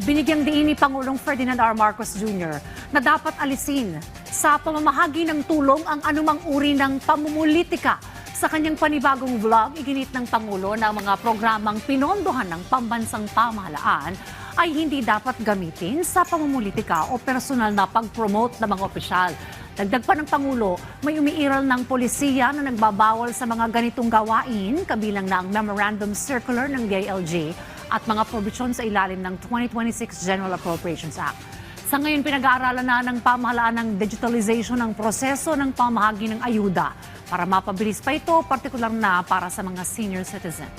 Binigyang diin ni Pangulong Ferdinand R. Marcos Jr. na dapat alisin sa pamamahagi ng tulong ang anumang uri ng pamumulitika. Sa kanyang panibagong vlog, iginit ng Pangulo na mga programang pinondohan ng pambansang pamahalaan ay hindi dapat gamitin sa pamumulitika o personal na pag-promote ng mga opisyal. Dagdag pa ng Pangulo, may umiiral ng polisiya na nagbabawal sa mga ganitong gawain, kabilang na ang Memorandum Circular ng DILG at mga probisyon sa ilalim ng 2026 General Appropriations Act. Sa ngayon, pinag-aaralan na ng pamahalaan ng digitalization ng proseso ng pamahagi ng ayuda para mapabilis pa ito, partikular na para sa mga senior citizen.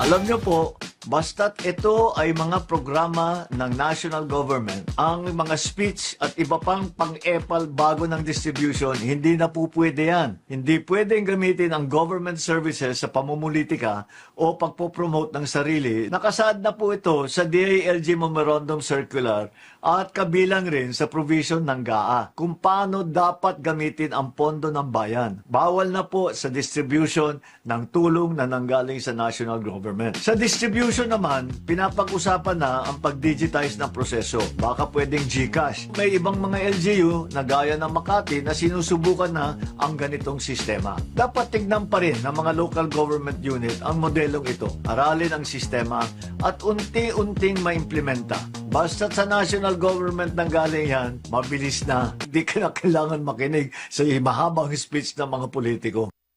Alam niyo po, basta't ito ay mga programa ng national government, ang mga speech at iba pang pang-epal bago ng distribution, hindi na po pwede yan. Hindi pwedeng gamitin ang government services sa pamumulitika o pagpopromote ng sarili. Nakasaad na po ito sa DILG Memorandum Circular at kabilang rin sa provision ng GAA kung paano dapat gamitin ang pondo ng bayan. Bawal na po sa distribution ng tulong na nanggaling sa national government. Sa distribution naman, pinapag-usapan na ang pag-digitize ng proseso. Baka pwedeng GCash. May ibang mga LGU na gaya ng Makati na sinusubukan na ang ganitong sistema. Dapat tignan pa rin ng mga local government unit ang modelong ito. Aralin ang sistema at unti-unting maimplementa. Basta sa national government nang galing yan, mabilis na. Hindi ka na kailangan makinig sa mahabang speech ng mga politiko.